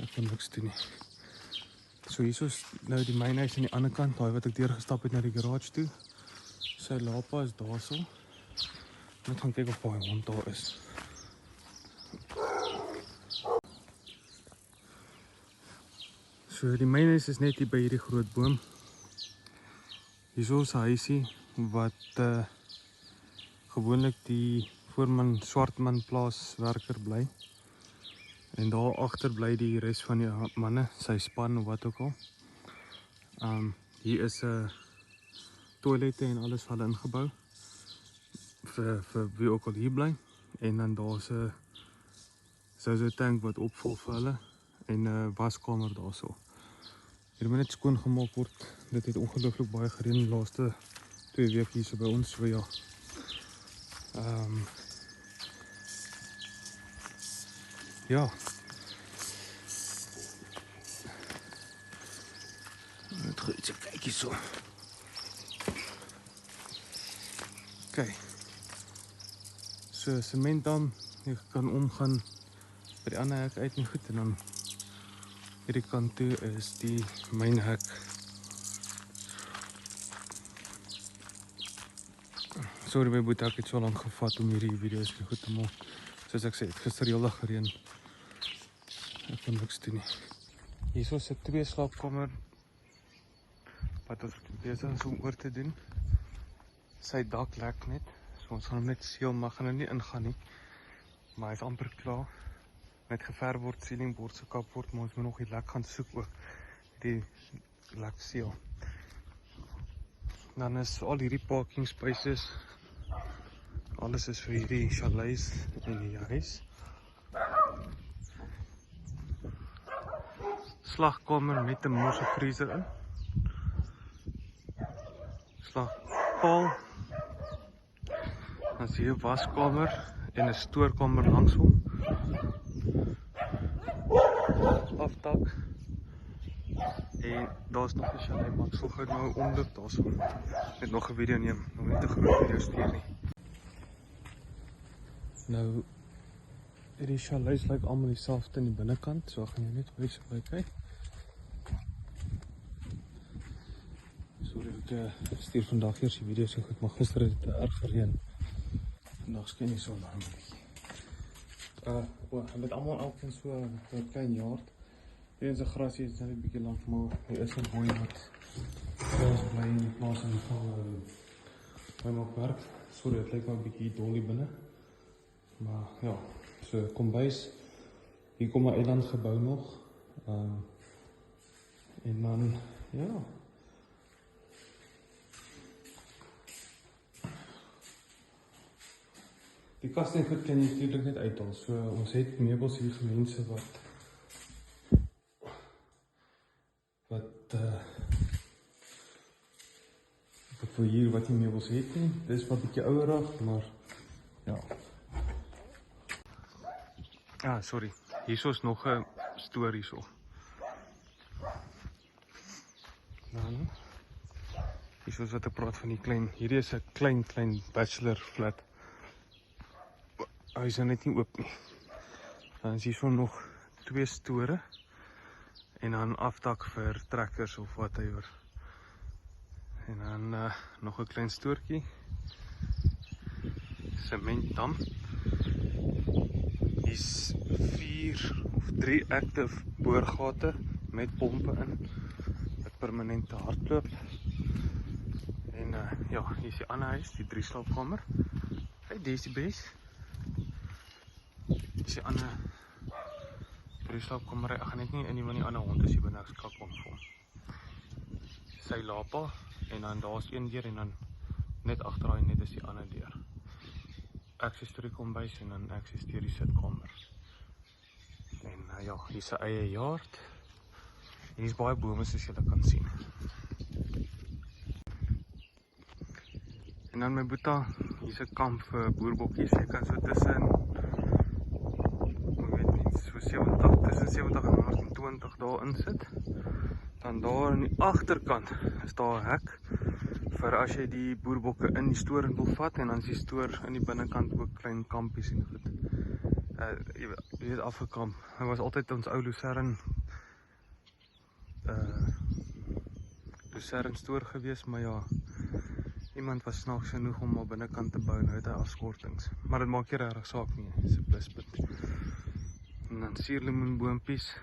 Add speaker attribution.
Speaker 1: Ek kan niks doen nie. So hier is nou die mynhuis aan die ander kant, daai wat ek deurgestap het na die garage toe. Sy lapa is daar so. Net gaan kyk of daai hond daar is. So die mynhuis is net hier by hierdie groot boom. Hier is 'n huisie wat gewoonlik die voorman Swartman plaaswerker bly. En daar agter bly die res van die manne, sy span of wat ook al. Hier is 'n toilette en alles hulle ingebou vir wie ook al hier bly. En dan daar's 'n soos tank wat opvul vir hulle en 'n waskamer daarso. Hier moet net skoon gemaak word. Dit het ongelooflik baie gereën die laaste 2 weke hier so by ons, so ja. Ja. Net goed, kyk hier so. Kyk. So sementdam, jy kan omgaan by die ander hek uit en goed en dan hierdie kant toe is die mynhek. Sorry my boet, ek het so lank gevat om hierdie video's goed te maak. Soos ek sê, het gister heel dag gereën. Ek kan niks doen nie. Hier is 'n 2 slaapkamer wat ons besig is om oor te doen. Sy dak lek net, so ons gaan hom net seël, maar gaan nie ingaan nie. Maar hy is amper klaar. Net geverf word, ceilingboard gekap word, maar ons moet nog die lek gaan soek ook. Die lek seël. Dan is al hierdie parking spaces. Alles is vir hierdie chalets en die huis. Slagkamer met 'n mosse vriezer in. Slagpaal. Dan is hier 'n waskamer en 'n stoorkamer langs hom. Afdak. En daar's nog 'n chalet, maar ek sal gou nou omloop daarso. Net nog 'n video neem, nog net 'n groot video stuur nie. Nou, hierdie chalets lyk almal dieselfde in die binnekant, so gaan jy net weer so kyk. Sorry ek stuur vandag eers die video so goed, maar gister het dit erg gereën. Vandag skyn die son maar 'n bietjie. Hulle het almal elkeen so 'n klein yard. Hier is 'n grasie, is net 'n bietjie lank, maar hier is 'n boy wat ons bly in die plaas en by my werk. Sorry, het lyk maar 'n bietjie dol hier binne. Maar ja, so kombuis. Hier kom 'n eiland gebou nog. En dan, ja. Die kaste en goed kan jy natuurlijk net uithaal. So ons het meubels hier vir mense wat vir hier wat die meubels het nie. Dit is wat bietjie ouerig, maar ja. Sorry. Hier is nog 'n stoor hierso. Dan hier is wat ek praat van die klein. Hierdie is 'n klein bachelor flat. Hy is net nie oop nie. Dan is hier so nog 2 store en dan afdak vir trekkers of whatever. En dan nog 'n klein stoortjie. Sementdam. Hier's 4 of 3 active boorgate met pompe in wat permanente hardloop. En ja, hier is die ander huis, die 3 slaapkamer. Hey, dis die base. Dis die ander 3 slaapkamer. Ek gaan net nie in die van die ander hond is hier binne, ek skak hom vir hom. Sy lapa en dan daar's een deur en dan net agter daai net is die ander deur. Access to die kombuis en dan access to die sitkamer. En ja, hier is 'n eie yard. Hier is baie bome soos julle kan sien. En dan my boeta, hier is 'n kamp vir boerbokkies. Jy kan so tussen, ek weet nie, so 70 en 120 daar insit. Dan daar aan die agterkant is daar 'n hek vir as jy die boerbokke in die stoor wil vat en dan is die stoor in die binnekant ook klein kampies en goed. Die het afgekamp. Hy was altyd ons ou Lucerne stoor gewees, maar ja, iemand was snaaks genoeg om al binnekant te bou, nou het hy afskortings. Maar dit maak nie regtig saak nie, dis 'n pluspunt. En dan suurlemoenboompies.